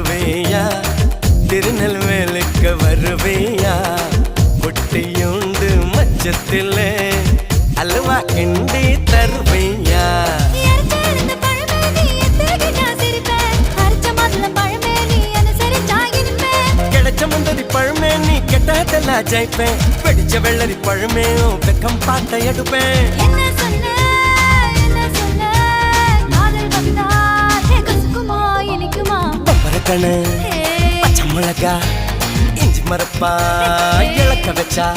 வருவேயா திருநெல்வேலுக்கு வருவேயா குட்டியுண்டு மச்சத்திலே அல்வா கிண்டி தருவேயா கிடைச்ச முந்தரி பழமே நீ கெட்டதெல்லாம் ஜெயிப்பேன் பிடிச்ச வெள்ளரி பழமே வெக்கம் பார்த்த எடுப்பேன் பப்பரக்கணு பச்சை மிளகா இஞ்சி மரப்பா இழக்க வச்சா